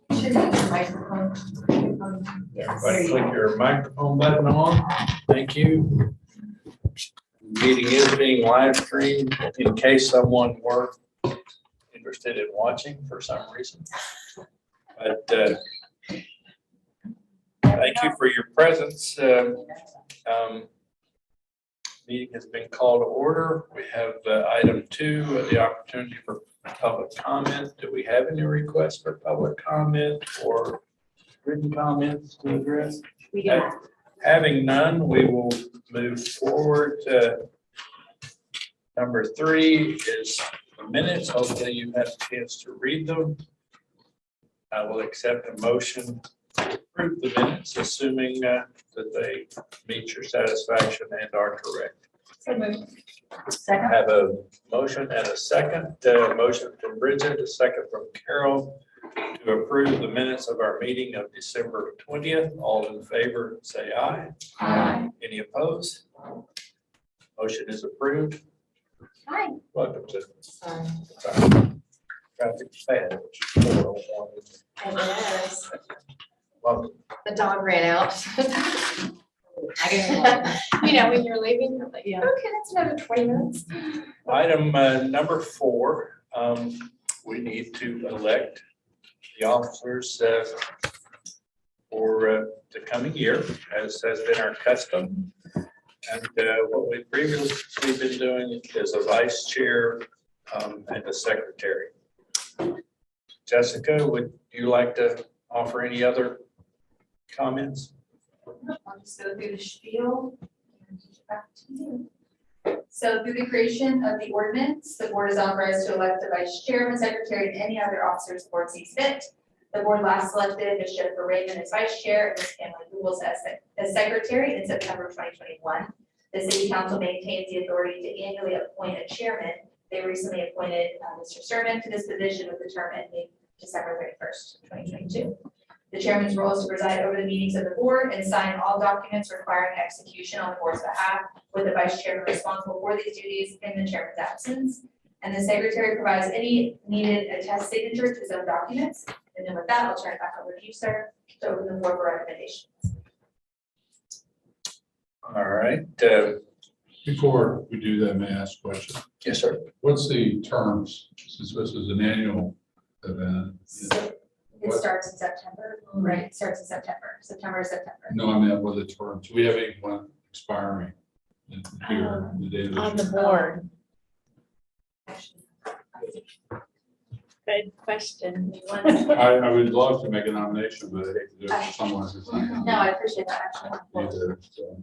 Everybody click your microphone button on. Thank you. Meeting is being live streamed in case someone were interested in watching for some reason. But thank you for your presence. Meeting has been called to order. We have item 2, the opportunity for public comment. Do we have any requests for public comment or written comments to address? We do. Having none, we will move forward. Number 3 is the minutes. Hopefully you've had a chance to read them. I will accept a motion to approve the minutes, assuming that they meet your satisfaction and are correct. Second. I have a motion and a second. Motion from Bridget, a second from Carol to approve the minutes of our meeting of December 20th. All in favor, say aye. Aye. Any opposed? Motion is approved. Hi. Welcome to Sorry. traffic's bad. Welcome. The dog ran out. When you're leaving, you're like, okay, that's another 20 minutes. Item number 4, we need to elect the officers for the coming year, as has been our custom. And what we've previously been doing is a vice chair and a secretary. Jessica, would you like to offer any other comments? I'll just go through the spiel and teach it back to you. So through the creation of the ordinance, the board is authorized to elect a vice chairman, secretary, and any other officers the board sees fit. The board last selected Ms. Jennifer Raymond as vice chair and Ms. Pamela Googles as secretary in September 2021. The city council maintains the authority to annually appoint a chairman. They recently appointed Mr. Sermon to this position with the term ending December 31st, 2022. The chairman's role is to preside over the meetings of the board and sign all documents requiring execution on the board's behalf, with the vice chairman responsible for these duties in the chairman's absence. And the secretary provides any needed attest signature to his own documents. And then with that, I'll turn it back over to you, sir, to open the floor for recommendations. All right. Before we do that, may I ask a question? Yes, sir. What's the terms, since this is an annual event? So it starts in September, right? It starts in September. September. No, I meant what the terms, do we have anyone expiring here? The day of On the this? board. Good question. I would love to make a nomination, but I hate to do it for someone who's not. No, I appreciate that, actually. Either, so.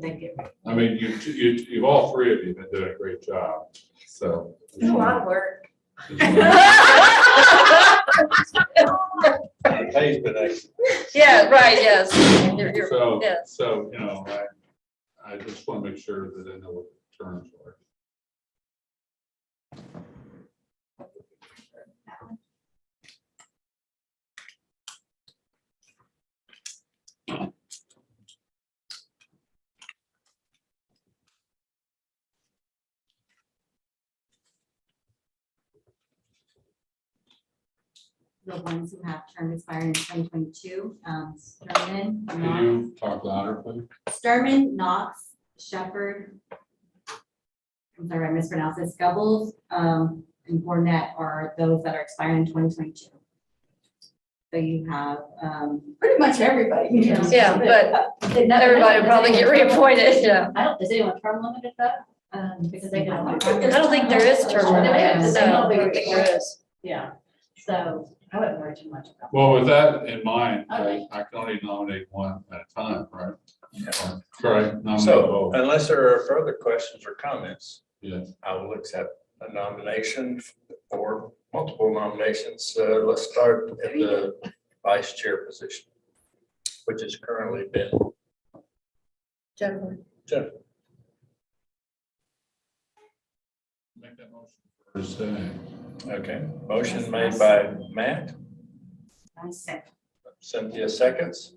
Thank you. I mean, you've all three of you have been doing a great job, so. It's a lot of work. The pay's been excellent. Yeah, right, yes. So, yes. so, I just want to make sure that I know what the terms are. The ones who have term expiring in 2022, Sturman, Can Knox, you talk louder, please? Sturman, Knox, Shepherd, I'm sorry, I mispronounced it, Scubbles, and Bornett are those that are expiring in 2022. So you have, Pretty much everybody. Yeah, but everybody will probably get reappointed, yeah. I don't, is anyone term limited though? Because they can. I don't think there is term limit. No, No, I don't think there is. Yeah, so I wouldn't worry too much about. Well, with that in mind, Okay. I can only nominate one at a time, right? Yeah. Right. Nominate So both. unless there are further questions or comments, Yes. I will accept a nomination or multiple nominations. Let's start at the vice chair position, which has currently been Jennifer. Jennifer. Make that motion first. Okay, motion made by Matt, I said, Cynthia seconds.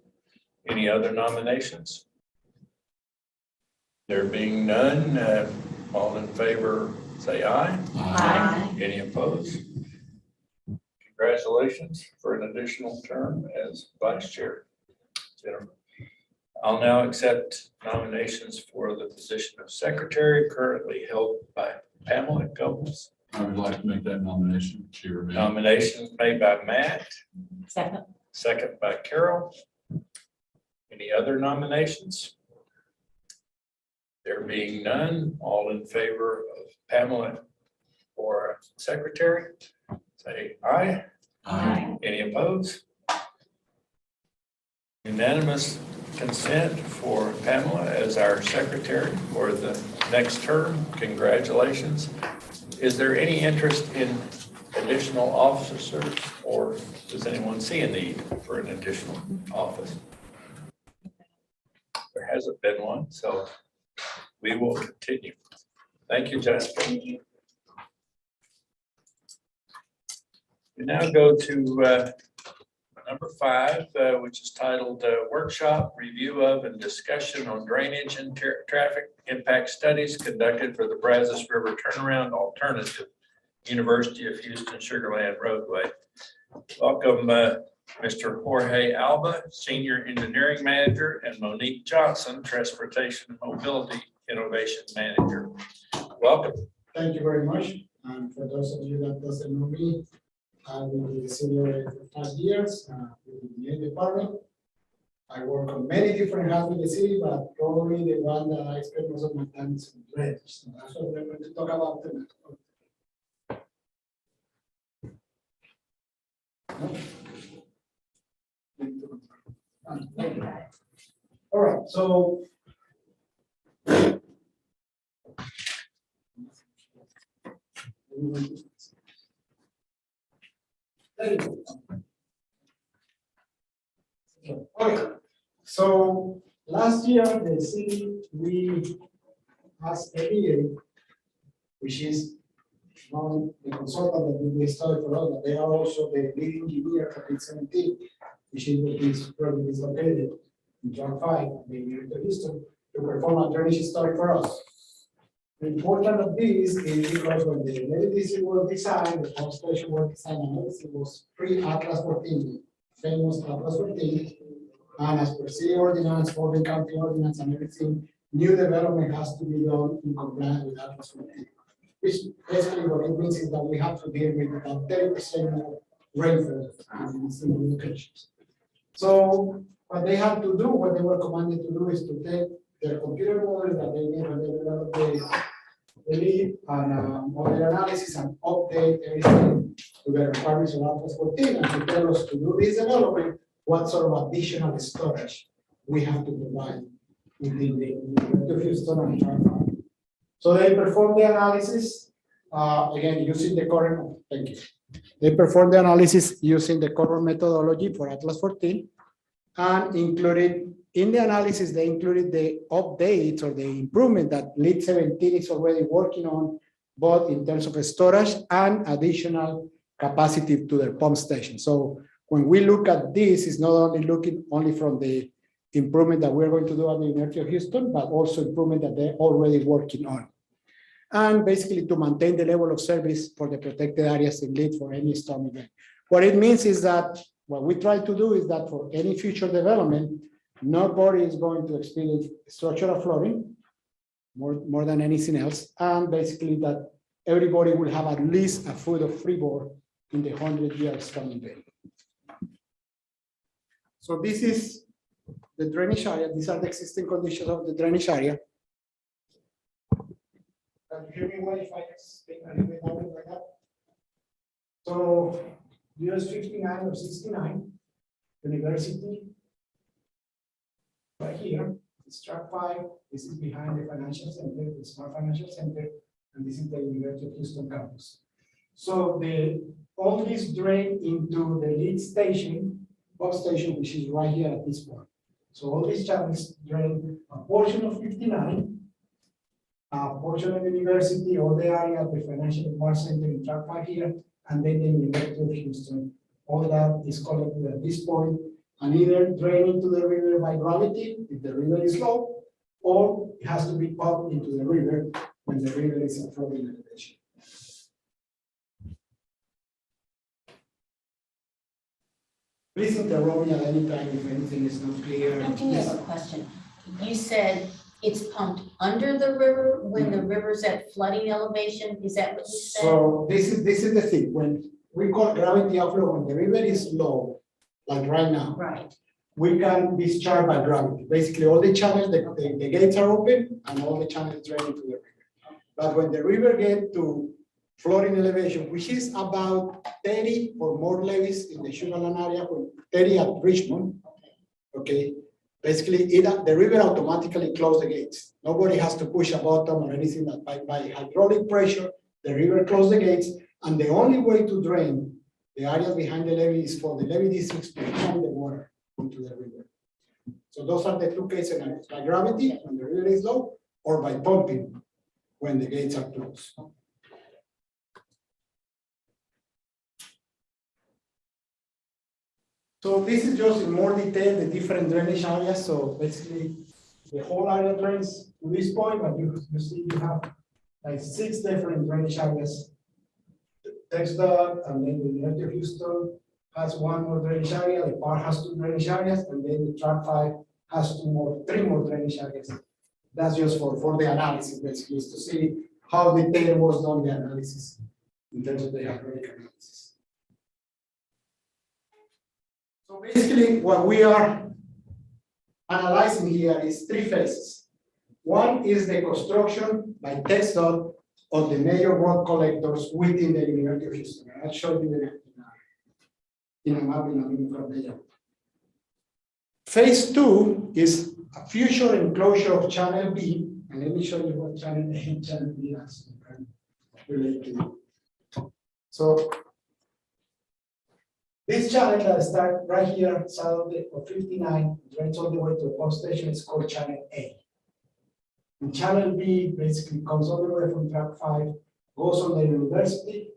Any other nominations? There being none, all in favor, say aye. aye. Any opposed? congratulations for an additional term as vice chair. Jennifer. I'll now accept nominations for the position of secretary currently held by Pamela Gomes. I would like to make that nomination. She remains. Nominations made by Matt, Second. second by Carol. Any other nominations? There being none, all in favor of Pamela for secretary, say aye. Aye. Any opposed? Unanimous consent for Pamela as our secretary for the next term. Congratulations. Is there any interest in additional officers, or does anyone see a need for an additional office? There hasn't been one, so we will continue. Thank you, Jessica. We now go to number 5, which is titled Workshop Review of and Discussion on Drainage and Traffic Impact Studies Conducted for the Brazos River Turnaround Alternative, University of Houston Sugar Land Roadway. Welcome, Mr. Jorge Alba, Senior Engineering Manager, and Monique Johnson, Transportation and Mobility Innovation Manager. Welcome. Thank you very much. And for those of you that doesn't know me, I've been with the senior for 5 years with the DA department. I work on many different hats with the city, but probably the one that I spend most of my time is in drainage. So that's what we're going to talk about tonight. All right, so okay, so last year the city we asked ABA, which is the consultant that did the study for us, but they are also the lead engineer for the 17, which is where this project is located in Track 5, the University of Houston, to perform a drainage study for us. The importance of this is because when the LDC was designed, the pump station was designed, and everything was pre-Atlas 14, famous Atlas 14, and as per city ordinance, Fulton County ordinance, and everything, new development has to be done in compliance with Atlas 14. Which basically what it means is that we have to deal with about 30% more rainfall in single locations. So what they have to do, what they were commanded to do, is to take their computer model that they made when they developed the lead and all the analysis and update everything to the requirements of Atlas 14 and to tell us to do this development, what sort of additional storage we have to provide within the Houston and Charlotte. So they perform the analysis, again, using the current, thank you. They perform the analysis using the current methodology for Atlas 14 and included, in the analysis, they included the updates or the improvement that lead 17 is already working on, both in terms of storage and additional capacity to their pump station. So when we look at this, it's not only looking only from the improvement that we're going to do at the University of Houston, but also improvement that they're already working on. And basically to maintain the level of service for the protected areas in lead for any storm event. What it means is that what we try to do is that for any future development, nobody is going to experience structural flooding more than anything else. And basically that everybody will have at least a foot of freeboard in the 100 years coming day. So this is the drainage area. These are the existing conditions of the drainage area. Can you hear me well if I speak a little bit louder like that? So US 59 or 69, University, right here, it's Track 5. This is behind the financial center, the Smart Financial Center, and this is the University of Houston campus. So all this drain into the lead station, pump station, which is right here at this point. So all these channels drain a portion of 59, a portion of the university, all the area of the financial Smart Center in Track 5 here, and then the University of Houston. All that is collected at this point and either drain into the river by gravity if the river is low, or it has to be pumped into the river when the river is at flooding elevation. Please interrupt me at any time if anything is not clear. I do have a question. You said it's pumped under the river when the river's at flooding elevation, is that what you said? So this is the thing, when we call gravity outflow, when the river is low, like right now, Right, we can discharge by gravity. Basically, all the channels, the gates are open and all the channels drain into the river. But when the river get to flooding elevation, which is about 30 or more levees in the Sugar Land area, 30 at Richmond, okay? Basically, the river automatically close the gates. Nobody has to push a button or anything. That by hydraulic pressure, the river close the gates, and the only way to drain the areas behind the levee is for the levee districts to pump the water into the river. So those are the two case scenarios: by gravity when the river is low, or by pumping when the gates are closed. So this is just in more detail the different drainage areas. So basically, the whole area drains to this point, but you see you have like 6 different drainage areas. TXDOT, and then the University of Houston has 1 more drainage area. The park has 2 drainage areas, and then the track 5 has 3 more drainage areas. That's just for the analysis, basically, is to see how detailed was done the analysis in terms of the hydraulic analysis. So basically, what we are analyzing here is 3 phases. One is the construction by TXDOT of the major road collectors within the University of Houston. I'll show you in a map in a minute from there. Phase 2 is a future enclosure of Channel B, and let me show you what Channel A and Channel B is related to. So this channel that starts right here south of 59, runs all the way to the pump station, is called Channel A. And Channel B basically comes all the way from track 5, goes on the university,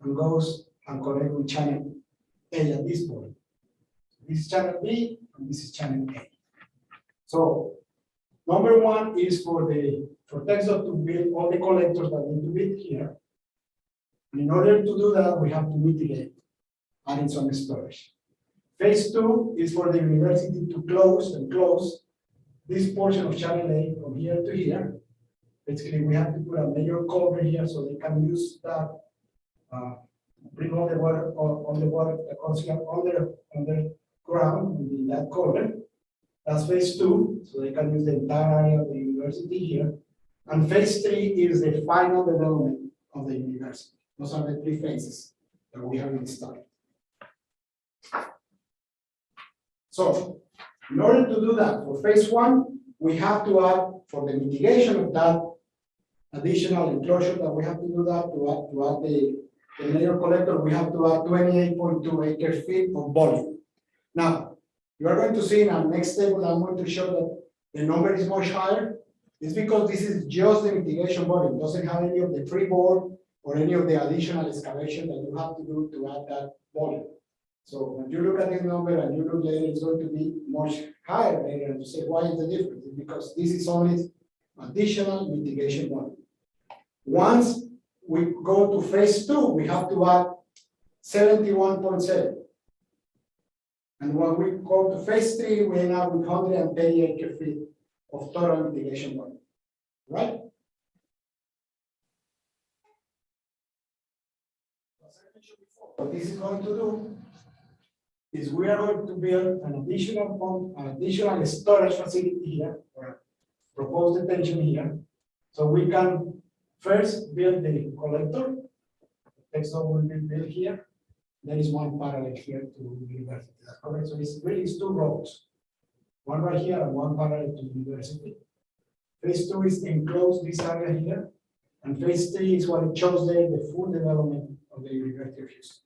and goes and connects with Channel A at this point. This is Channel B, and this is Channel A. So number 1 is for TXDOT to build all the collectors that need to be here. And in order to do that, we have to mitigate, adding some storage. Phase 2 is for the university to close this portion of Channel A from here to here. Basically, we have to put a major cover here so they can use that, bring all the water on the water that comes here underground in that cover. That's phase 2, so they can use the entire area of the university here. And phase 3 is the final development of the university. Those are the 3 phases that we have started. So, in order to do that, for phase 1, we have to add, for the mitigation of that additional enclosure that we have to do that, to add the major collector, we have to add 28.2 acre-feet of volume. Now, you are going to see in our next table, I'm going to show that the number is much higher. It's because this is just the mitigation volume, it doesn't have any of the freeboard or any of the additional excavation that you have to do to add that volume. So when you look at this number and you look later, it's going to be much higher later, and you say, why is the difference? It's because this is only additional mitigation volume. Once we go to phase 2, we have to add 71.7. And when we go to phase 3, we end up with 130 acre-feet of total mitigation volume, right? As I mentioned before, what this is going to do is we are going to build an additional pump, an additional storage facility here, or proposed detention here. So we can first build the collector. TXDOT will be built here. There is one parallel here to the university. That's correct. So it's really 2 roads. One right here and one parallel to the university. Phase 2 is enclose this area here. And phase 3 is what it shows there, the full development of the University of Houston.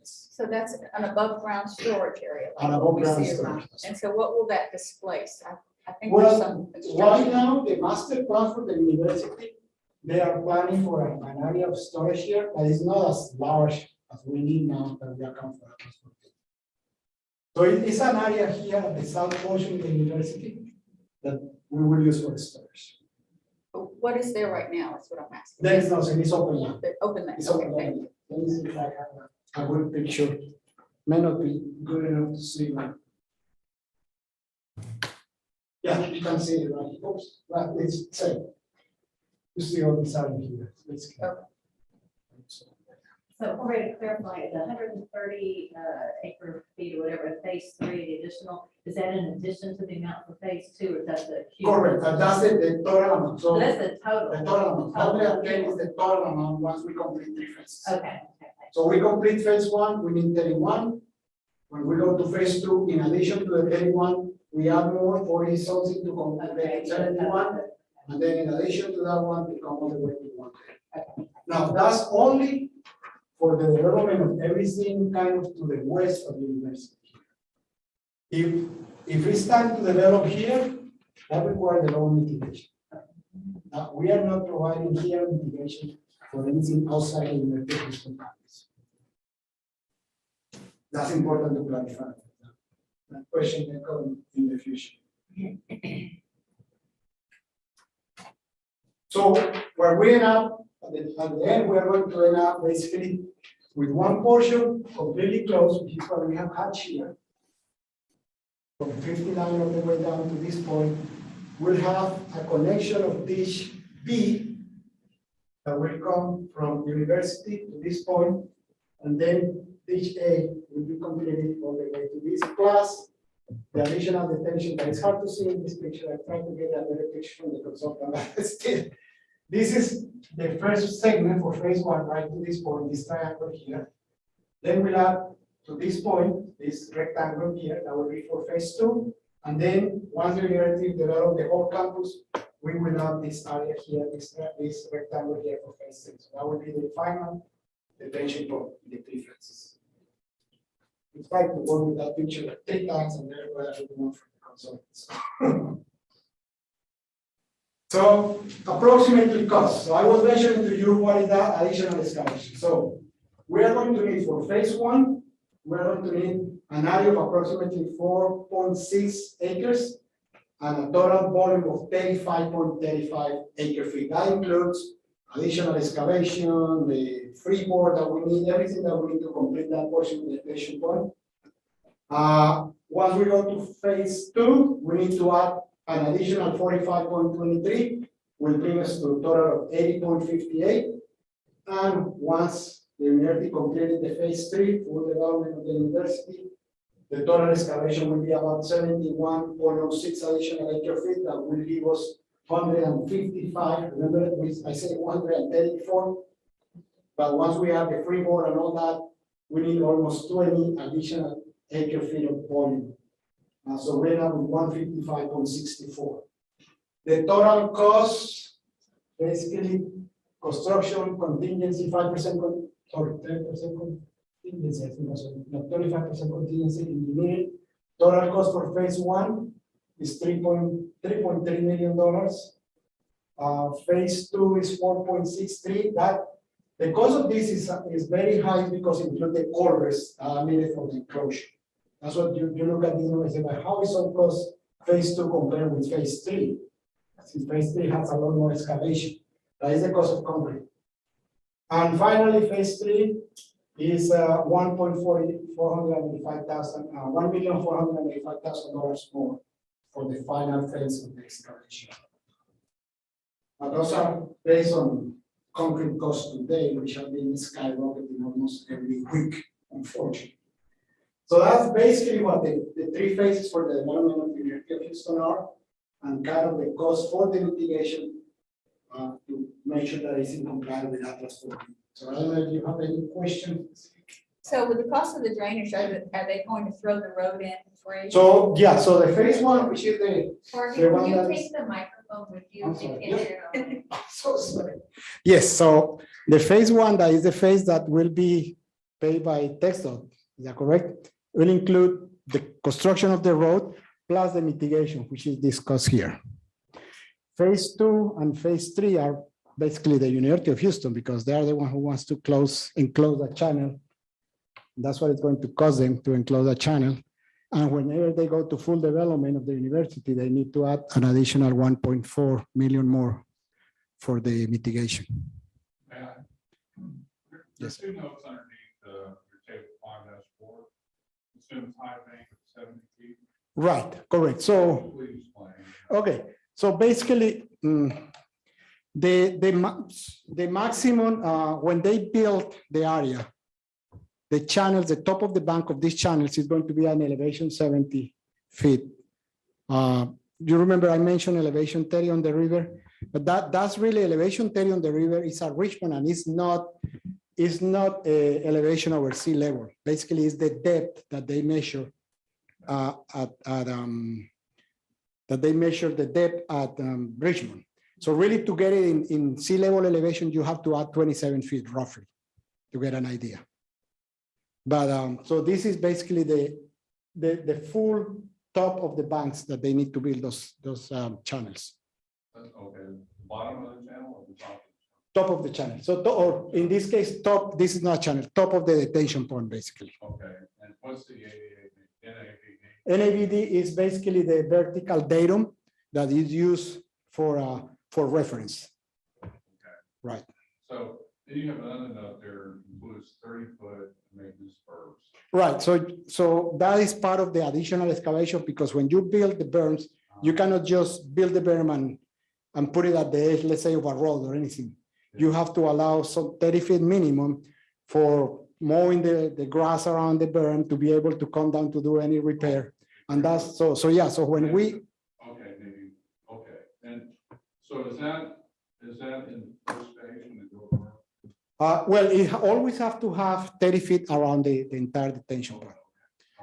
So that's an above ground storage area. like An what above we ground see storage, around. that's And so what will that displace? I think there's Well, some. right now, the master plan for the university, they are planning for an area of storage here, but it's not as large as we need now that we account for transportation. So it's an area here at the south portion of the university that we will use for storage. What is there right now? That's what I'm asking. There is nothing, it's open land. The open land. It's Okay, open thank land. Let me see if I have a good picture may not be good enough to see. Right? Yeah, you can see it right. Oops, right, it's same. You see all this out here. It's clear. So Jorge, to clarify, the 130 acre feet or whatever, phase three, the additional, is that in addition to the amount for phase two, or is that the? Correct, and that's the total amount. So So that's the total. the total amount. 110 is the total amount once we complete 3 phases. Okay. So we complete phase 1, we need 31. When we go to phase 2, in addition to the 31, we add more 40 something to complete 71. And then in addition to that one, we come all the way to 110. Now that's only for the development of everything kind of to the west of the university. If it's time to develop here, that requires the own mitigation. Now, we are not providing here mitigation for anything outside the university campus. That's important to clarify. That question can come in the future. So where we end up, at the end, we are going to end up basically with one portion completely closed, which is what we have hatched here. From 59 all the way down to this point, we'll have a connection of dish B that will come from university to this point, and then dish A will be completed all the way to this, plus the additional detention that is hard to see in this picture. I'm trying to get a better picture from the consultant. Still, this is the first segment for phase 1, right to this point, this triangle here. Then we'll add to this point, this rectangle here, that will be for phase 2. And then once the university develop the whole campus, we will add this area here, this rectangle here for phase 6. So that will be the final detention point in the 3 phases. In fact, we work with that picture like 3 times, and then we have to move from the consultants. So approximately cost. So I was mentioning to you what is that additional excavation. So we are going to need for phase 1, we are going to need an area of approximately 4.6 acres and a total volume of 35.35 acre feet. That includes additional excavation, the freeboard that we need, everything that we need to complete that portion of the station point. Once we go to phase 2, we need to add an additional 45.23, will bring us to a total of 80.58. And once the university completed the phase 3, full development of the university, the total excavation will be about 71.06 additional acre feet. That will give us 155. Remember, I said 134. But once we have the freeboard and all that, we need almost 20 additional acre feet of volume. So we're now with 155.64. The total cost, basically, construction contingency 5%, sorry, 10% contingency, I think that's not 25% contingency engineering. Total cost for phase 1 is $3.3 million. Phase 2 is 4.63. That the cost of this is very high because it includes the covers needed for the enclosure. That's what you look at this and say, but how is some cost phase 2 compared with phase 3? Since phase 3 has a lot more excavation. That is the cost of concrete. And finally, phase 3 is $1,485,000 more for the final phase of the excavation. And those are based on concrete costs today, which have been skyrocketing almost every week, unfortunately. So that's basically what the 3 phases for the development of the University of Houston are, and kind of the cost for the mitigation to make sure that it's in compliance with Atlas 14. So I don't know if you have any questions. So with the cost of the drainage, are they going to throw the road in free? So yeah, so the phase 1, which is the Jorge, The can one you that take is- the microphone with you? I'm to sorry. get your- so sorry. Yes, so the phase 1, that is the phase that will be paid by TxDOT, is that correct? Will include the construction of the road plus the mitigation, which is discussed here. Phase 2 and phase 3 are basically the University of Houston because they are the one who wants to enclose a channel. That's what it's going to cost them to enclose a channel. And whenever they go to full development of the university, they need to add an additional 1.4 million more for the mitigation. There's 2 notes underneath your table 5-4. Assume high bank of 70 feet. Right, correct. So, Please explain. okay, so basically, the maximum, when they built the area, the channels, the top of the bank of these channels is going to be an elevation 70 feet. You remember I mentioned elevation 30 on the river, but that's really elevation 30 on the river is at Richmond, and it's not elevation over sea level. Basically, it's the depth that they measure the depth at Richmond. So really to get it in sea level elevation, you have to add 27 feet roughly to get an idea. But so this is basically the full top of the banks that they need to build those channels. Okay, bottom of the channel or the top? Top of the channel. So, or in this case, top, this is not channel, top of the detention pond, basically. Okay, and what's the NAVD? NAVD is basically the vertical datum that is used for reference. Okay. Right. So then you have another note there, includes 30-foot maintenance spurs. Right. So that is part of the additional excavation, because when you build the berms, you cannot just build the berm and put it at the edge, let's say, of a road or anything. You have to allow some 30 feet minimum for mowing the grass around the berm to be able to come down to do any repair. And that's so yeah. So when we Okay, maybe, okay. And so is that in first phase when it goes over? well, it always have to have 30 feet around the entire detention pond.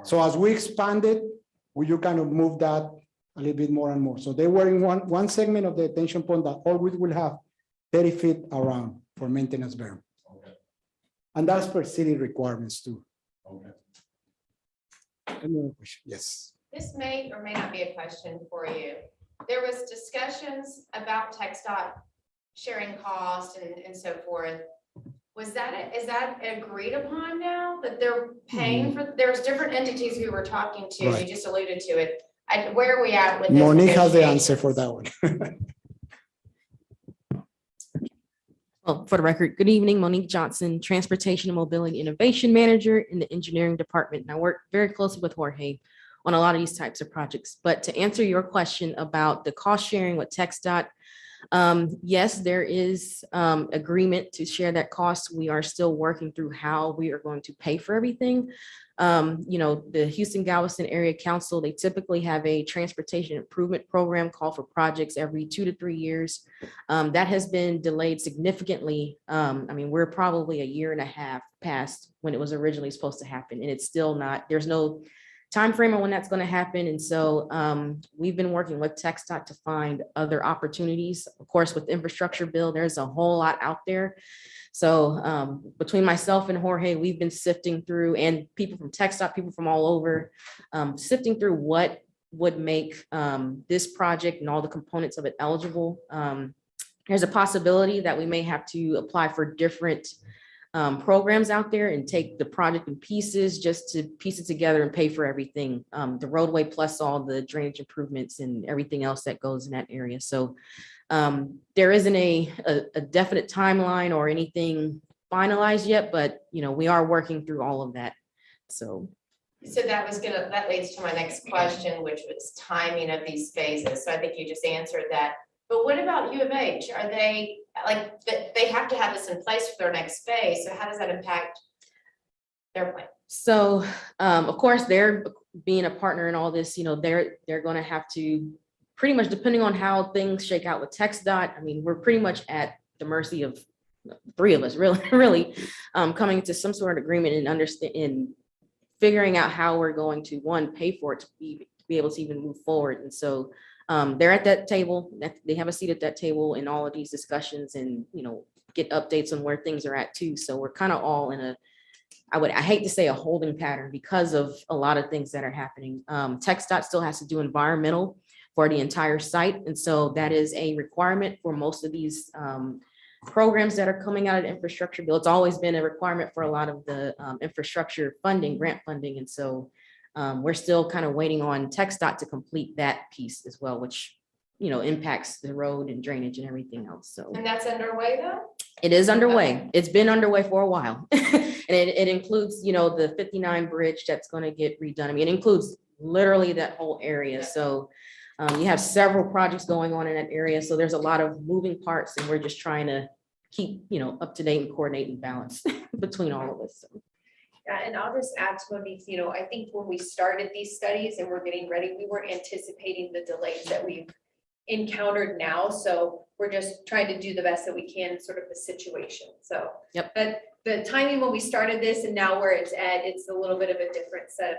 So as we expanded, you kind of move that a little bit more and more. So they were in one segment of the detention pond that always will have 30 feet around for maintenance berm. Okay, And that's per city requirements too. okay. Any other question? Yes. This may or may not be a question for you. There was discussions about TxDOT sharing cost and so forth. Is that agreed upon now that they're paying for, there's different entities we were talking to, you Right. just alluded to it. Where are we at with this? Monique has the answer for that one. Well, for the record, good evening, Monique Johnson, Transportation and Mobility Innovation Manager in the Engineering Department. And I work very closely with Jorge on a lot of these types of projects. But to answer your question about the cost sharing with TxDOT, yes, there is agreement to share that cost. We are still working through how we are going to pay for everything. The Houston Galveston Area Council, they typically have a transportation improvement program call for projects every 2 to 3 years. That has been delayed significantly. We're probably a year and a half past when it was originally supposed to happen, and it's still not, there's no time frame on when that's going to happen. And so we've been working with TxDOT to find other opportunities. Of course, with the infrastructure bill, there's a whole lot out there. So between myself and Jorge, we've been sifting through, and people from TxDOT, people from all over, sifting through what would make this project and all the components of it eligible. There's a possibility that we may have to apply for different programs out there and take the project in pieces just to piece it together and pay for everything, the roadway plus all the drainage improvements and everything else that goes in that area. So there isn't a definite timeline or anything finalized yet, but we are working through all of that. So that leads to my next question, which was timing of these phases. So I think you just answered that. But what about U of H? Are they they have to have this in place for their next phase? So how does that impact their plan? So of course, they're being a partner in all this, they're going to have to pretty much, depending on how things shake out with TxDOT. We're pretty much at the mercy of three of us, really coming to some sort of agreement and understand, figuring out how we're going to, one, pay for it to be able to even move forward. And so they're at that table, they have a seat at that table in all of these discussions and, get updates on where things are at too. So we're kind of all in I hate to say a holding pattern because of a lot of things that are happening. TxDOT still has to do environmental for the entire site. And so that is a requirement for most of these programs that are coming out of the infrastructure bill. It's always been a requirement for a lot of the infrastructure funding, grant funding. And so we're still kind of waiting on TxDOT to complete that piece as well, which, impacts the road and drainage and everything else. So. And that's underway though? It is underway. It's been underway for a while. And it includes, the 59 bridge that's gonna get redone. I mean, it includes literally that whole area. So you have several projects going on in that area. So there's a lot of moving parts and we're just trying to keep, up to date and coordinate and balance between all of us. So. Yeah, and I'll just add to Monique's, I think when we started these studies and we're getting ready, we weren't anticipating the delays that we've encountered now. So we're just trying to do the best that we can in sort of the situation. So. Yep. But the timing when we started this and now where it's at, it's a little bit of a different set of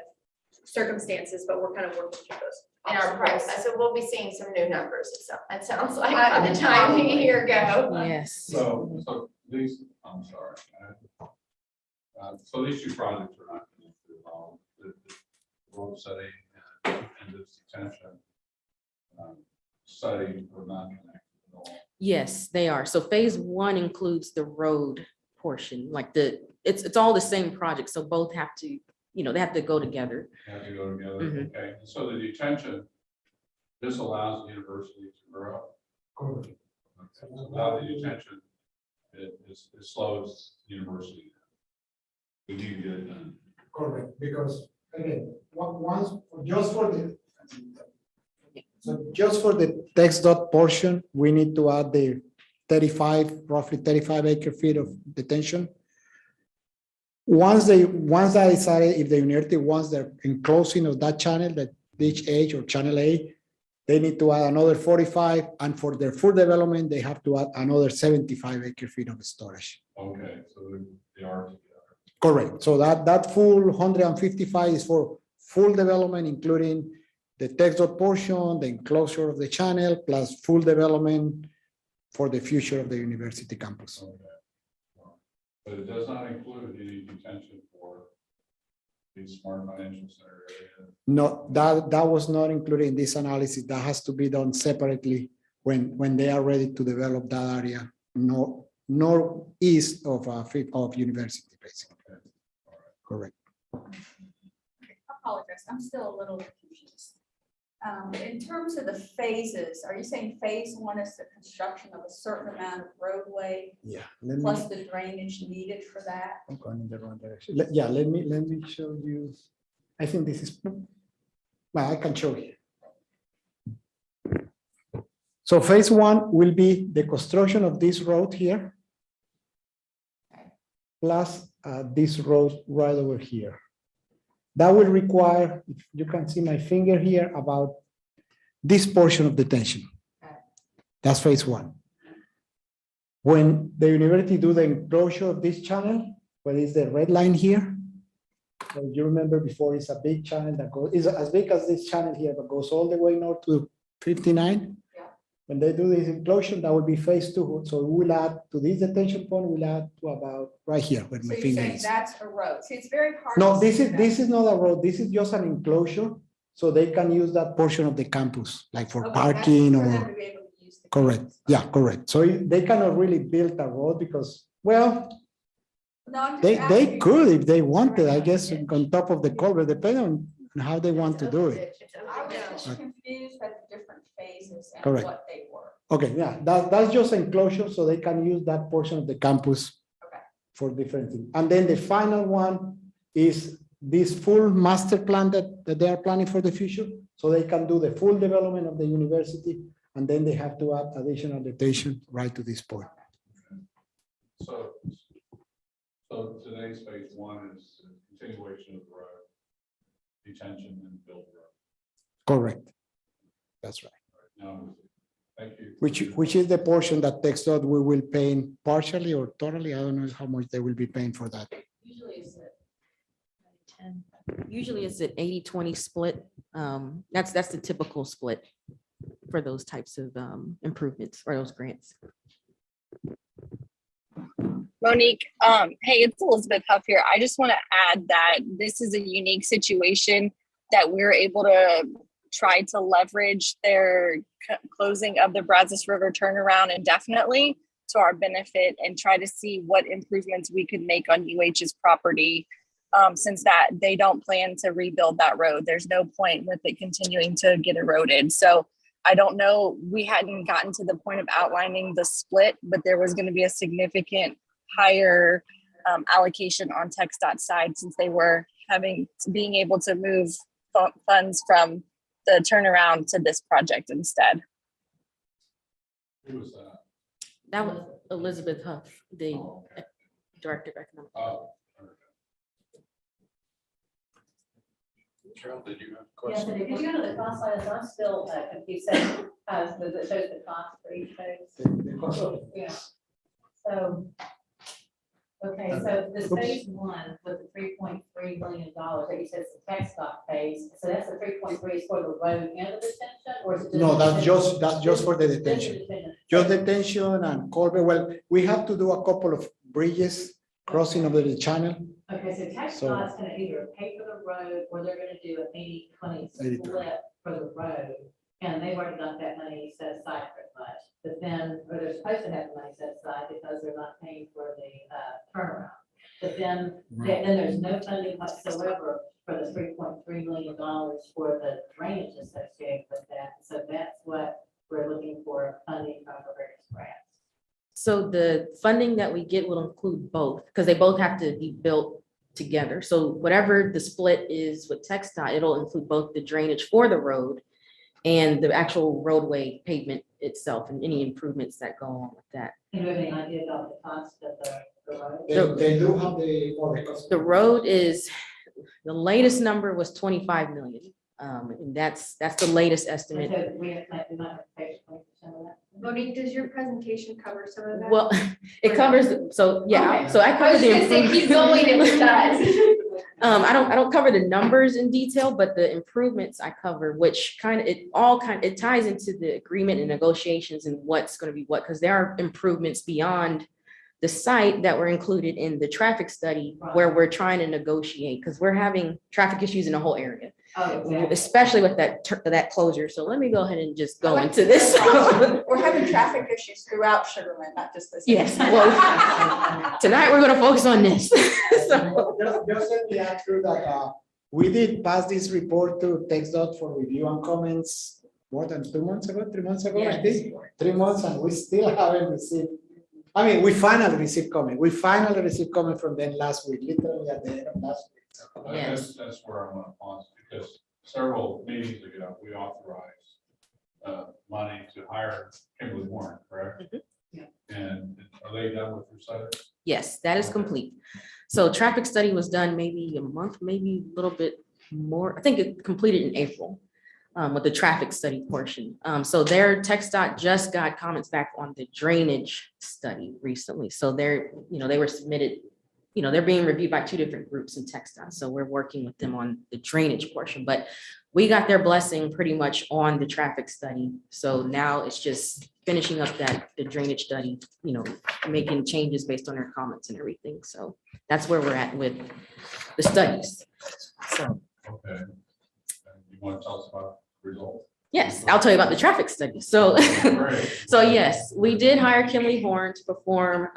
circumstances, but we're kind of working through those. And our obstacles. price, so we'll be seeing some new numbers, so it sounds like by the time we hear go. Yes. So these, I'm sorry. So these two projects are not connected at all. The road study and this detention study are not connected at all. Yes, they are. So phase one includes the road portion, like it's all the same project. So both have to, they have to go together. They have to go together, Mhm. okay? So the detention, this allows the university to grow. Correct. Okay. So without the detention, it slows the university. We need to get it done. Correct, because again, once, just for the, so just for the text dot portion, we need to add the roughly 35 acre feet of detention. Once I decided if the university wants the enclosing of that channel, that ditch H or channel A, they need to add another 45, and for their full development, they have to add another 75 acre feet of storage. Okay, so they are together. Correct. So that full 155 is for full development, including the text dot portion, the enclosure of the channel, plus full development for the future of the university campus. Okay. But it does not include any detention for the smart financial center area. No, that was not included in this analysis. That has to be done separately when they are ready to develop that area, northeast of university, basically. Okay. All right. Correct. I apologize, I'm still a little confused. In terms of the phases, are you saying phase one is the construction of a certain amount of roadway Yeah. plus the drainage needed for that? I'm going in the wrong direction. Let me show you. I think this is, well, I can show you. So phase one will be the construction of this road here, plus this road right over here. That will require, if you can see my finger here, about this portion of detention. That's phase one. When the university do the enclosure of this channel, what is the red line here? So you remember before, it's a big channel that goes, is as big as this channel here, but goes all the way north to 59. Yeah. When they do this enclosure, that will be phase two. So we will add to this detention point, we'll add to about right here where So my you're finger saying is. that's a road. See, it's very hard. No, to this see is that. this is not a road. This is just an enclosure, so they can use that portion of the campus, like for Okay, that's parking for them or. to be able to use the Correct. campus. Yeah, correct. So they cannot really build a road because, well, No, I'm just they asking. could if they wanted, I Right. guess, on top of the culvert, depending on how they want to do it. I was just confused at the different phases and Correct. what they were. Okay, yeah, that's just enclosure, so they can use that portion of the campus Okay. for different things. And then the final one is this full master plan that they are planning for the future. So they can do the full development of the university, and then they have to add additional detention right to this point. So today's phase one is a continuation of the road, detention and build the road. Correct. That's right. Now, thank you. Which is the portion that TechStop we will pay partially or totally. I don't know how much they will be paying for that. Usually it's an 80-20 split. That's the typical split for those types of improvements or those grants. Monique, hey, it's Elizabeth Huff here. I just want to add that this is a unique situation that we're able to try to leverage their closing of the Brazos River turnaround indefinitely to our benefit and try to see what improvements we could make on UH's property, since that they don't plan to rebuild that road. There's no point with it continuing to get eroded. So I don't know, we hadn't gotten to the point of outlining the split, but there was going to be a significant higher allocation on TxDOT side, since they were being able to move funds from the turnaround to this project instead. Who was that? That was Elizabeth Huff, the Oh, okay. Director of Economic. Oh, okay. Cheryl, did you have a Yes, question? and if you go to the cost line, I'm still confused, so, does it show the cost for each phase? The cost of- Yeah. So, okay, so the phase one with the $3.3 million that you said is the tech stock phase, so that's the 3.3 is for the road and the detention, or is it? No, that's just for the Just the detention. detention. Just detention and culvert. Well, we have to do a couple of bridges crossing over the channel. Okay, so tech So- stock's gonna either pay for the road, or they're gonna do an 80-20 80-20. split for the road. And they've already got that money set aside pretty much, but then, or they're supposed to have the money set aside because they're not paying for the turnaround. But then there's no funding whatsoever for the $3.3 million for the drainage associated with that. So that's what we're looking for, funding from the various grants. So the funding that we get will include both, because they both have to be built together. So whatever the split is with TxDOT, it'll include both the drainage for the road and the actual roadway pavement itself and any improvements that go along with that. Do you have any idea about the cost of the road? They do have the cost. The road is, the latest number was 25 million. And that's the latest estimate. So we have, like, we might have to pay 20% of that. Monique, does your presentation cover some of that? Well, it covers, so yeah, Okay. so I I cover was the gonna say, keep going if it does. I don't cover the numbers in detail, but the improvements I cover, which it ties into the agreement and negotiations and what's going to be what, because there are improvements beyond the site that were included in the traffic study where we're trying to negotiate, because we're having traffic issues in the whole area, Oh, exactly. especially with that closure. So let me go ahead and just go into this. We're having traffic issues throughout Sugarland, not just this. Yes, well, tonight we're going to focus on this. So, Just let me add through that, we did pass this report to TxDOT for review and comments more than 2 months ago, 3 months ago, I think. 3 months, and we still haven't received. I mean, we finally received comment. We finally received comment from them last week, literally at the end of last week. So, Yes. That's where I want to pause, because several meetings ago, we authorized money to hire Kimberly Warren, correct? Mhm. Yeah. And are they done with their study? yes, that is complete. So traffic study was done maybe a month, maybe a little bit more. I think it completed in April with the traffic study portion. So their TxDOT just got comments back on the drainage study recently. So they were submitted, they're being reviewed by 2 different groups in TxDOT. So we're working with them on the drainage portion, but we got their blessing pretty much on the traffic study. So now it's just finishing up the drainage study, making changes based on their comments and everything. So that's where we're at with the studies. So, Okay. And you want to tell us about the results? yes, I'll tell you about the traffic study. So, Great. so yes, we did hire Kimberly Horn to perform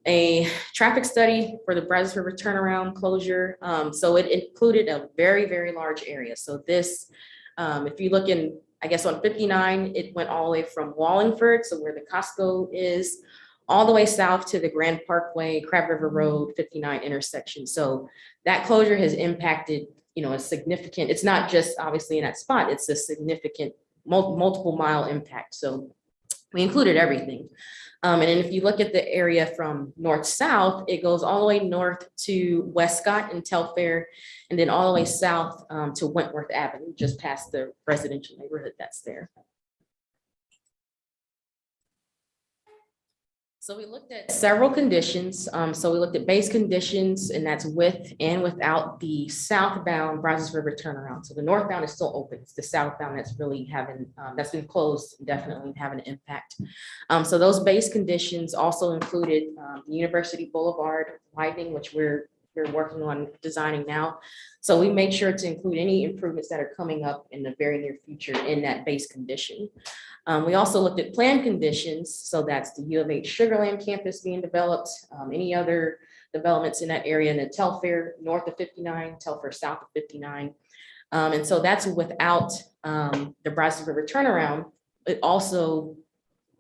a traffic study for the Brazos River turnaround closure. So it included a very, very large area. So this, if you look in, I guess on 59, it went all the way from Wallingford, so where the Costco is, all the way south to the Grand Parkway, Crab River Road, 59 intersection. So that closure has impacted, a significant, it's not just obviously in that spot, it's a significant multiple mile impact. So we included everything. And then if you look at the area from north-south, it goes all the way north to Westcott and Telfair, and then all the way south to Wentworth Avenue, just past the residential neighborhood that's there. So we looked at several conditions. So we looked at base conditions, and that's with and without the southbound Brazos River turnaround. So the northbound is still open. It's the southbound that's really that's been closed, definitely having an impact. So those base conditions also included the University Boulevard widening, which we're working on designing now. So we made sure to include any improvements that are coming up in the very near future in that base condition. We also looked at plan conditions. So that's the U of H Sugarland campus being developed, any other developments in that area, in the Telfair north of 59, Telfair south of 59. And so that's without the Brazos River turnaround. It also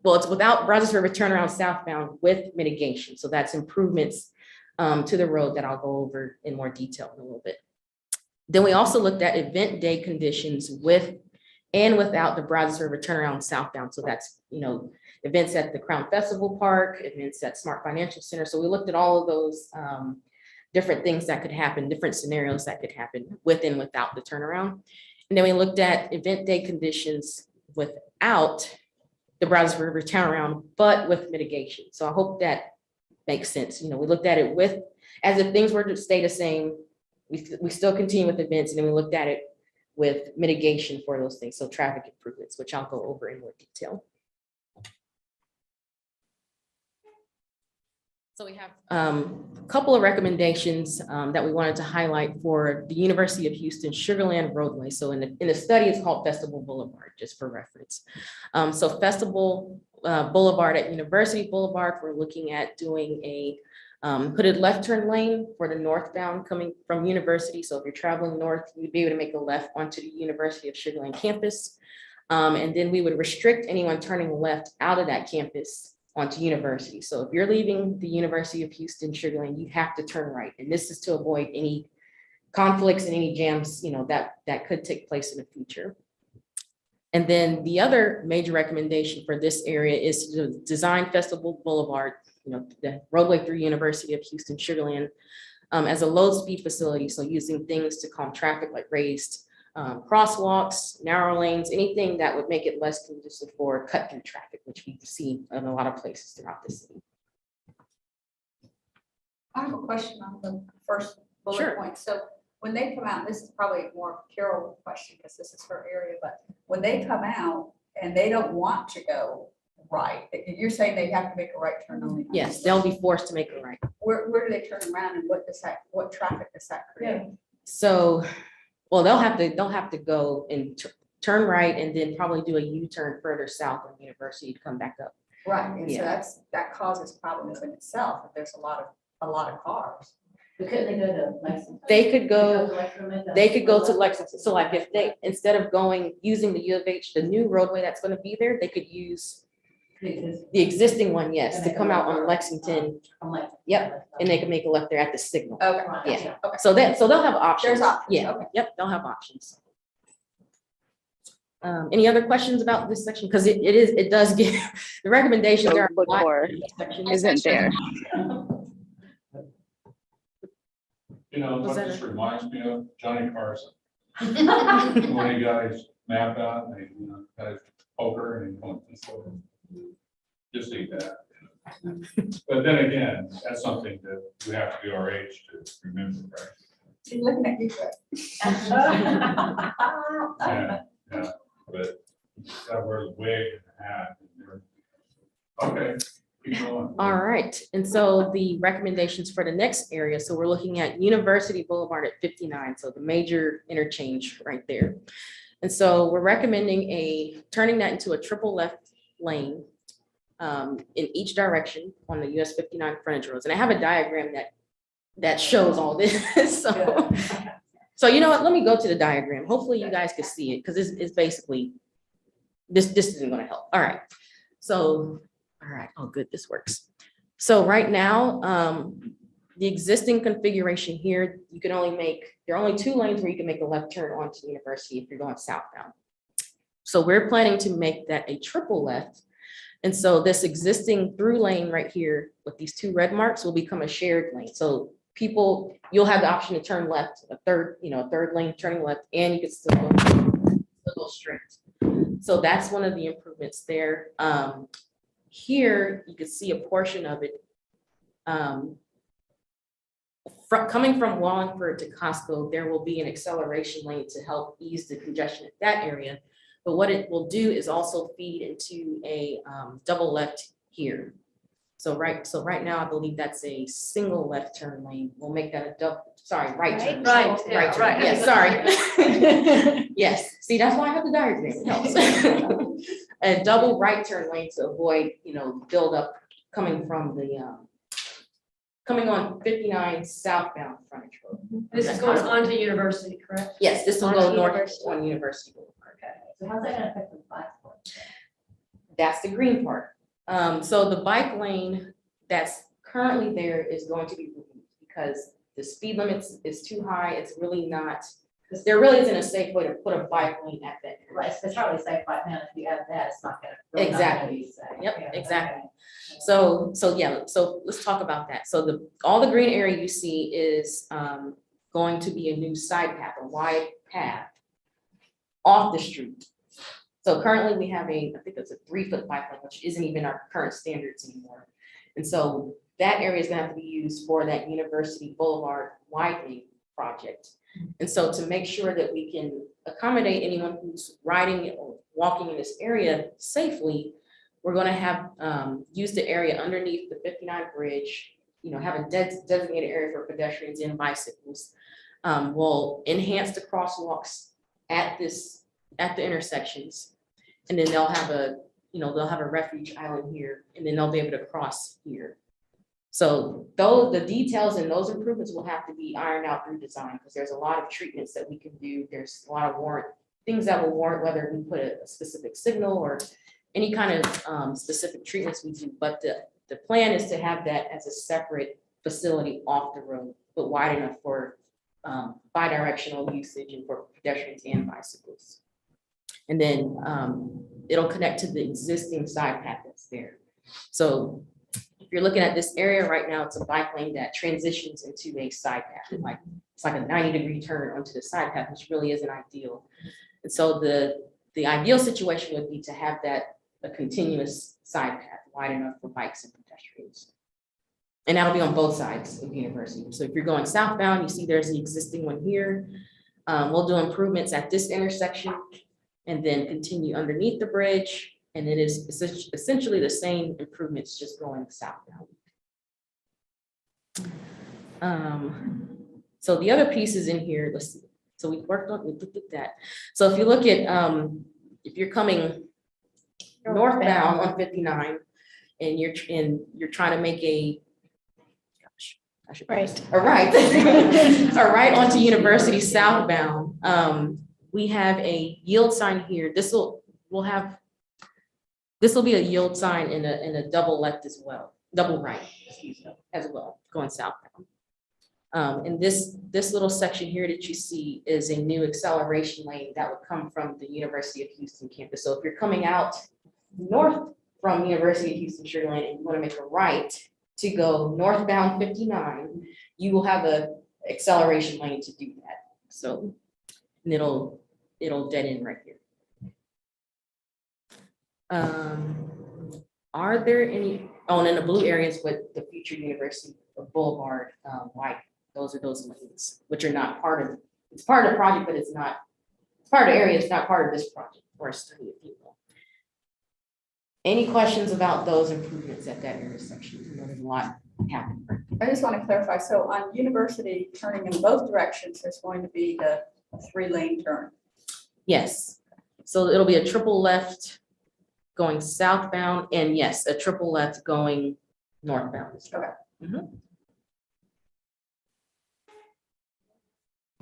well, it's without Brazos River turnaround southbound with mitigation. So that's improvements to the road that I'll go over in more detail in a little bit. Then we also looked at event day conditions with and without the Brazos River turnaround southbound. So that's, events at the Crown Festival Park, events at Smart Financial Center. So we looked at all of those different things that could happen, different scenarios that could happen with and without the turnaround. And then we looked at event day conditions without the Brazos River turnaround, but with mitigation. So I hope that makes sense. We looked at it with, as if things were to stay the same, we still continue with events, and then we looked at it with mitigation for those things. So traffic improvements, which I'll go over in more detail. So we have a couple of recommendations that we wanted to highlight for the University of Houston Sugarland roadway. So in the study, it's called Festival Boulevard, just for reference. So Festival Boulevard at University Boulevard, we're looking at doing a hooded left turn lane for the northbound coming from University. So if you're traveling north, you'd be able to make a left onto the University of Sugarland campus. And then we would restrict anyone turning left out of that campus onto University. So if you're leaving the University of Houston Sugarland, you have to turn right. And this is to avoid any conflicts and any jams, that could take place in the future. And then the other major recommendation for this area is to design Festival Boulevard, the roadway through University of Houston Sugarland, as a low speed facility. So using things to calm traffic like raised crosswalks, narrow lanes, anything that would make it less conducive for cut through traffic, which we see in a lot of places throughout the city. I have a question on the first bullet Sure. point. So when they come out, this is probably a more Carol question because this is her area, but when they come out and they don't want to go right, you're saying they have to make a right turn only? Yes, they'll be forced to make a right. Where do they turn around and what traffic does that create? So, well, they'll have to go and turn right and then probably do a U-turn further south of University to come back up. Right, and Yeah. so that causes problems in itself, if there's a lot of cars. But couldn't they go to Lexington? They could go to Lexington. Lexington. So like if they, instead of using the U of H, the new roadway that's going to be there, they could use the existing one, yes, to come out on Lexington. Yep, and they can make a left there at the signal. Okay. Yeah. Okay. So they'll have options. There's options, Yeah, okay. yep, they'll have options. Any other questions about this section? Because it does get, the recommendations are. Look for isn't there. What Was that this a- reminds me of? Johnny Carson. When he got his map out, and he, got his poker and he went this way. Just eat that. But then again, that's something that we have to be our age to remember, right? She's looking at you, Greg. Yeah, but that wear the wig and the hat. Okay, keep going. All right, and so the recommendations for the next area, so we're looking at University Boulevard at 59, so the major interchange right there. And so we're recommending turning that into a triple left lane in each direction on the US 59 frontage roads. And I have a diagram that shows all this. So you know what, let me go to the diagram. Hopefully you guys can see it because it's basically, this isn't gonna help. All right, so, all right, oh good, this works. So right now, the existing configuration here, you can there are only two lanes where you can make a left turn onto University if you're going southbound. So we're planning to make that a triple left. And so this existing through lane right here with these two red marks will become a shared lane. So you'll have the option to turn left, a third lane turning left, and you can still go straight. So that's one of the improvements there. Here, you can see a portion of it. Coming from Wallingford to Costco, there will be an acceleration lane to help ease the congestion at that area. But what it will do is also feed into a double left here. So right now, I believe that's a single left turn lane. We'll make that a right turn. Right, yeah, Right turn. right. Yes, sorry. Yes, see, that's why I have the diagram. It helps. A double right turn lane to avoid, build up coming from coming on 59 southbound frontage road. This is going on to University, correct? Yes, this will Onto go north University. on University Boulevard. Okay, so how's that gonna affect the bike? That's the green part. So the bike lane that's currently there is going to be removed because the speed limit is too high. It's really not, there really isn't a safe way to put a bike lane at that. Right, it's hardly safe right now, if you add that, it's not gonna. really not gonna be safe. Yep, Yeah, exactly. okay. So yeah, so let's talk about that. So all the green area you see is going to be a new side path, a wide path off the street. So currently we have I think it's a 3-foot bike lane, which isn't even our current standards anymore. And so that area is gonna have to be used for that University Boulevard widening project. And so to make sure that we can accommodate anyone who's riding or walking in this area safely, we're gonna have use the area underneath the 59 bridge, have a designated area for pedestrians and bicycles. We'll enhance the crosswalks at the intersections. And then they'll have a refuge island here, and then they'll be able to cross here. So the details and those improvements will have to be ironed out through design, because there's a lot of treatments that we can do. There's a lot of things that will warrant whether we put a specific signal or any kind of specific treatments we do. But the plan is to have that as a separate facility off the road, but wide enough for bi-directional usage and for pedestrians and bicycles. And then it'll connect to the existing side path that's there. So if you're looking at this area right now, it's a bike lane that transitions into a side path. It's like a 90-degree turn onto the side path, which really isn't ideal. And so the ideal situation would be to have a continuous side path wide enough for bikes and pedestrians. And that'll be on both sides of the university. So if you're going southbound, you see there's the existing one here. We'll do improvements at this intersection and then continue underneath the bridge. And it is essentially the same improvements, just going southbound. So the other pieces in here, let's see. So we looked at that. So if you look at, if you're coming northbound on 59 and you're trying to make a right onto University southbound, we have a yield sign here. This will be a yield sign in a double left as well, double right, excuse me, as well, going southbound. And this little section here that you see is a new acceleration lane that would come from the University of Houston campus. So if you're coming out north from University of Houston Sugar Land and you want to make a right to go northbound 59, you will have a acceleration lane to do that. So and it'll dead end right here. Are there any, and in the blue areas with the future University of Boulevard white, those are those lanes, which are not it's part of the project, but it's part of the area, it's not part of this project or a study of people. Any questions about those improvements at that intersection? There's a lot happening. I just want to clarify, so on University turning in both directions, there's going to be a 3-lane turn. Yes, so it'll be a triple left going southbound, and yes, a triple left going northbound. Okay. Mm-hmm.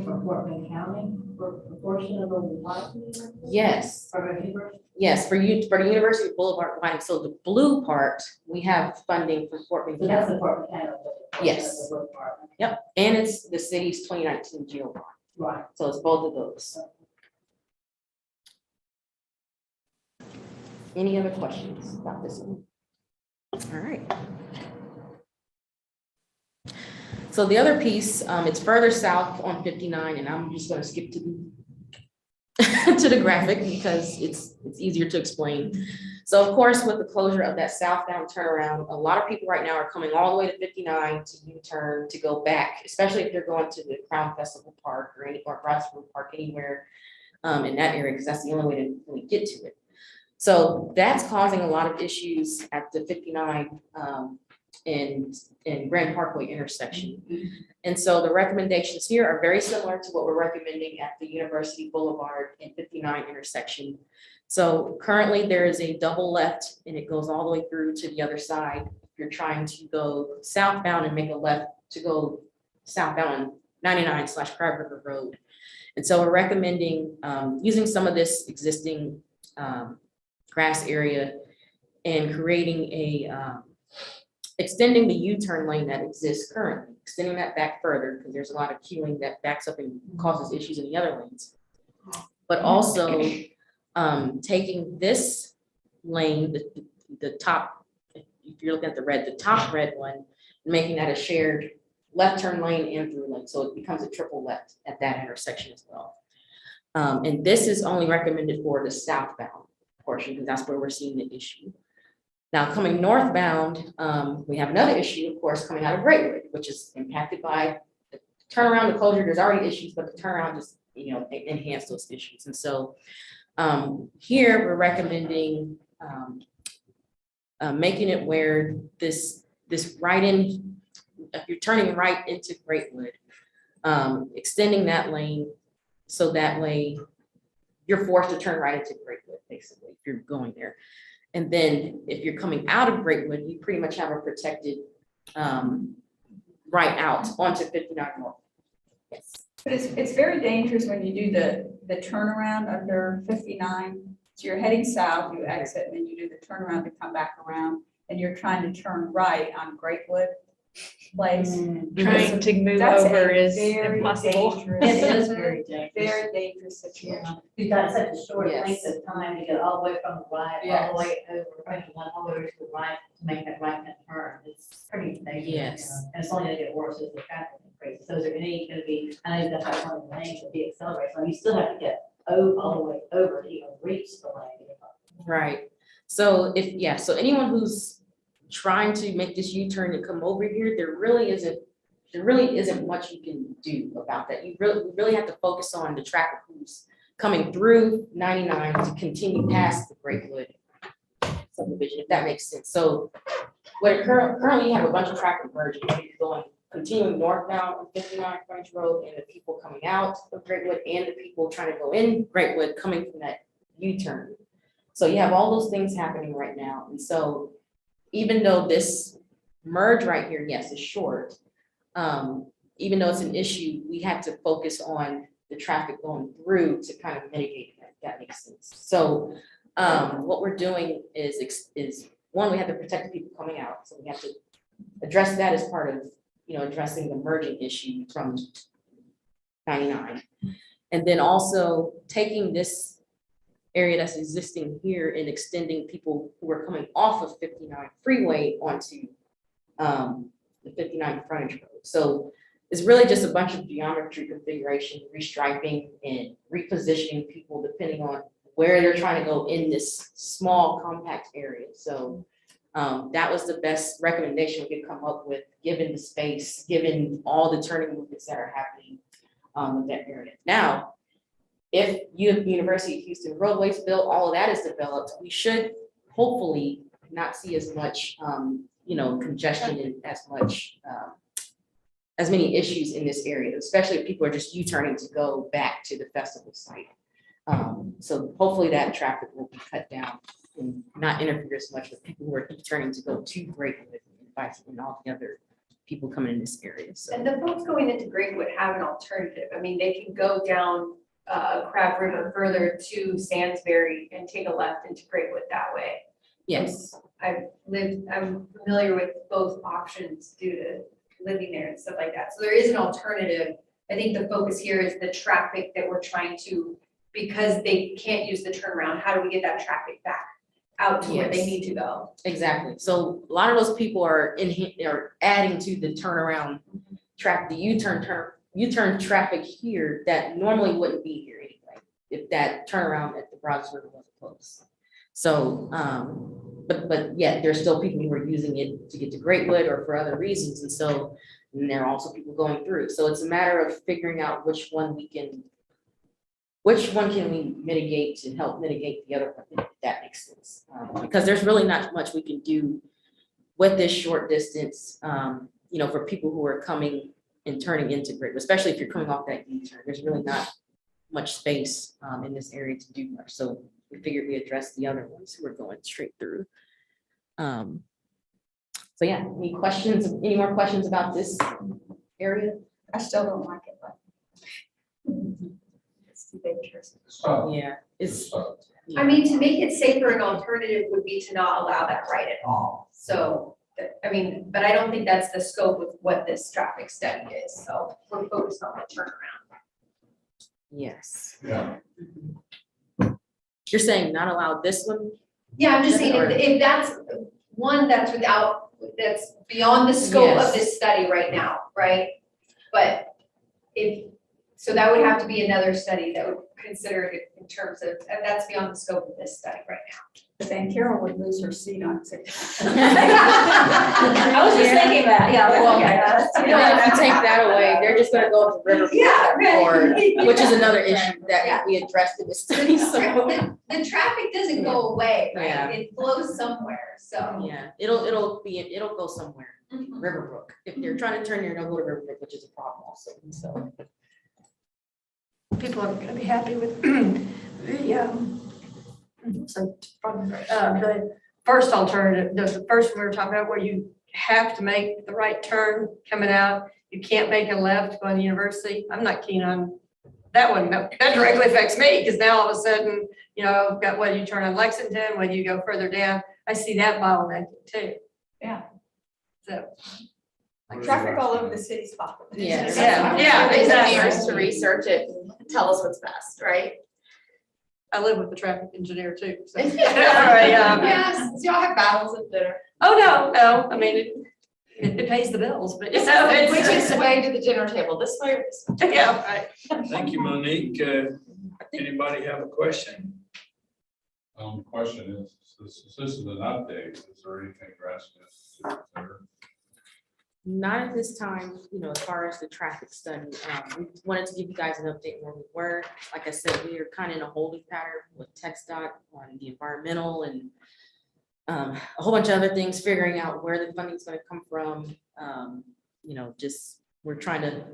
For Portland County, for a portion of the Washington? Yes. For the university? Yes, for the University Boulevard widening. So the blue part, we have funding for Portland So that's County. the Portland County. Yes. That's the blue part. Yep, and it's the city's 2019 GEO bond. Right. So it's both of those. Any other questions about this one? All right. So the other piece, it's further south on 59, and I'm just going to skip to the graphic because it's easier to explain. So of course, with the closure of that southbound turnaround, a lot of people right now are coming all the way to 59 to U-turn to go back, especially if they're going to the Crown Festival Park or Broadsville Park, anywhere in that area, because that's the only way to really get to it. So that's causing a lot of issues at the 59 and Grand Parkway intersection. And so the recommendations here are very similar to what we're recommending at the University Boulevard and 59 intersection. So currently there is a double left and it goes all the way through to the other side. If you're trying to go southbound and make a left to go southbound on 99/Crab River Road. And so we're recommending using some of this existing grass area and creating extending the U-turn lane that exists currently, extending that back further, because there's a lot of queuing that backs up and causes issues in the other lanes. But also taking this lane, the top, if you're looking at the red, the top red one, making that a shared left turn lane and through lane, so it becomes a triple left at that intersection as well. And this is only recommended for the southbound portion, because that's where we're seeing the issue. Now, coming northbound, we have another issue, of course, coming out of Greatwood, which is impacted by the turnaround, the closure. There's already issues, but the turnaround just, enhance those issues. And so here we're recommending making it where this right in, if you're turning right into Greatwood, extending that lane so that way you're forced to turn right into Greatwood, basically, if you're going there. And then if you're coming out of Greatwood, you pretty much have a protected right out onto 59 North. Yes. But it's very dangerous when you do the turnaround under 59. So you're heading south, you exit, and then you do the turnaround to come back around, and you're trying to turn right on Greatwood Place. Trying to move That's a over is very impossible. dangerous- It is very dangerous. Very dangerous situation. You've got such a short Yes. length of time to get all the way from the right, all the way over, all the way to the right, to make that right hand turn. It's pretty dangerous. Yes. And it's only gonna get worse as the traffic increases. So is there any gonna be, I know that's like one of the lanes that be accelerated, so you still have to get all the way over to even reach the lane. Right. So so anyone who's trying to make this U-turn and come over here, there really isn't much you can do about that. You really have to focus on the traffic who's coming through 99 to continue past the Greatwood subdivision, if that makes sense. So what currently you have a bunch of traffic merging, going continuing northbound on 59 French Road, and the people coming out of Greatwood and the people trying to go in Greatwood coming from that U-turn. So you have all those things happening right now. And so even though this merge right here, yes, is short, even though it's an issue, we have to focus on the traffic going through to kind of mitigate that, if that makes sense. So what we're doing is one, we have to protect the people coming out. So we have to address that as part of, addressing the merging issue from 99. And then also taking this area that's existing here and extending people who are coming off of 59 freeway onto the 59 frontage road. So it's really just a bunch of geometry configuration, restriping and repositioning people depending on where they're trying to go in this small compact area. So that was the best recommendation we could come up with, given the space, given all the turning movements that are happening in that area. Now, if University of Houston roadways built, all of that is developed, we should hopefully not see as much, congestion and as many issues in this area, especially if people are just U-turning to go back to the festival site. So hopefully that traffic will be cut down and not interfere as much with people who are U-turning to go to Greatwood and all the other people coming in this area. So. And the folks going into Greatwood have an alternative. I mean, they can go down Crab River further to Sandsbury and take a left into Greatwood that way. Yes. I'm familiar with both options due to living there and stuff like that. So there is an alternative. I think the focus here is the traffic that we're trying to, because they can't use the turnaround, how do we get that traffic back out to where they need to go? Exactly. So a lot of those people are adding to the turnaround traffic, the U-turn traffic here that normally wouldn't be here anyway, if that turnaround at the Bronx River wasn't closed. So, but yeah, there's still people who are using it to get to Greatwood or for other reasons. And so, and there are also people going through. So it's a matter of figuring out which one can we mitigate to help mitigate the other one, if that makes sense. Because there's really not much we can do with this short distance, for people who are coming and turning into Greatwood, especially if you're coming off that U-turn. There's really not much space in this area to do much. So we figured we address the other ones who are going straight through. So yeah, any more questions about this area? I still don't like it, but it's too dangerous. So, Yeah, it's I mean, to make it safer, an alternative would be to not allow that right at all. So, I mean, but I don't think that's the scope of what this traffic study is. So we're focused on the turnaround. Yes. Yeah. You're saying not allow this one? Yeah, I'm just saying, Or- if that's one that's that's beyond the scope of Yes. this study right now, right? But so that would have to be another study that would consider it in terms of, and that's beyond the scope of this study right now. But then Carol would lose her seat on 6. I was just thinking that, yeah. Well, Okay. You know, if you take that away, they're just gonna go to River Yeah, right. Board, which is another issue Yeah. that we addressed in the study, so. The traffic doesn't go away, Yeah. right? It flows somewhere, so. Yeah, it'll go somewhere, Riverbrook. If you're trying to turn here, don't go to Riverbrook, which is a problem also, so. People are gonna be happy with the first alternative, the first one we were talking about, where you have to make the right turn coming out. You can't make a left going to university. I'm not keen on that one. That directly affects me, because now all of a sudden, you know, I've got whether you turn on Lexington, whether you go further down, I see that bottleneck too. Yeah. So, Like traffic all over the city's pocket. Yeah. Yeah, exactly. Engineers to research it and tell us what's best, right? I live with the traffic engineer too, so. Yes, so y'all have battles at dinner. Oh, no, I mean, it pays the bills, but you know, Which it's. is way to the dinner table, this way or this way? Yeah, right. Thank you, Monique. Anybody have a question? Question is, since this is an update, is there anything drastic to consider? Not at this time, you know, as far as the traffic study, we wanted to give you guys an update where we were. Like I said, we are kind of in a holding pattern with TxDOT on the environmental and a whole bunch of other things, figuring out where the funding is going to come from. You know, just we're trying to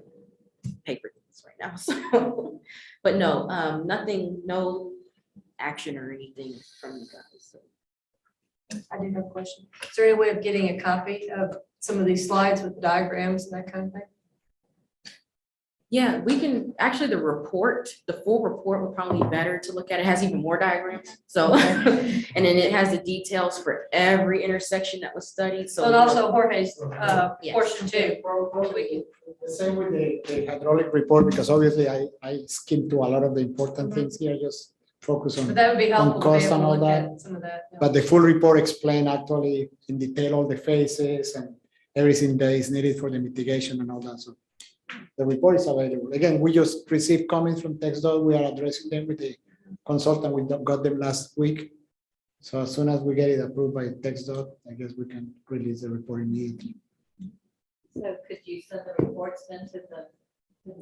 pay for things right now. So, but no, nothing, no action or anything from you guys. So. I do have a question. Is there any way of getting a copy of some of these slides with diagrams and that kind of thing? Yeah, we can, actually the report, the full report would probably be better to look at. It has even more diagrams. So, and then it has the details for every intersection that was studied. So And also Jorge's Yes. portion too. The same with the hydraulic report, because obviously I skimmed through a lot of the important things here, just focus But on. that would be helpful to be cost able and to all look that. at some of that. Yeah. But the full report explain actually in detail all the phases and everything that is needed for the mitigation and all that. So the report is available. Again, we just received comments from TxDOT. We are addressing them with the consultant. We got them last week. So as soon as we get it approved by TxDOT, I guess we can release the report immediately. So could you send the reports then to the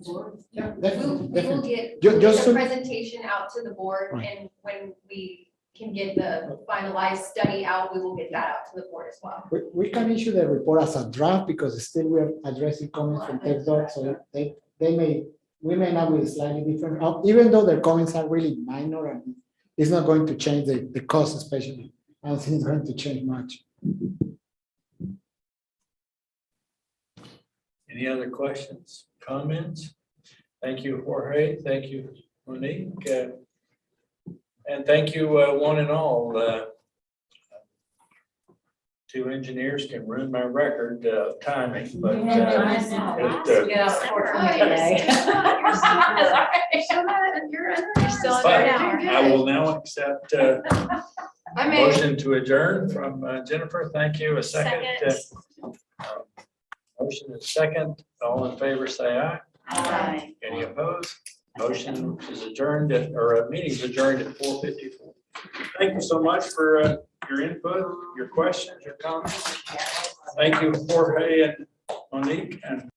board? Yeah, We definitely. will get Just the so- presentation out to the board, Right. and when we can get the finalized study out, we will get that out to the board as well. We can issue the report as a draft because still we are addressing comments from TxDOT, so we may not be slightly different, even though their comments are really minor and it's not going to change the cost especially. I don't think it's going to change much. Any other questions, comments? Thank you, Jorge. Thank you, Monique. And thank you, one and all. Two engineers can ruin my record timing, but Yeah, I will now accept I made motion to adjourn from Jennifer. Thank you. A second. Motion is second. All in favor, say aye. Aye. Any opposed? Motion is adjourned meeting is adjourned at 4:54. Thank you so much for your input, your questions, your comments. Thank you, Jorge and Monique, and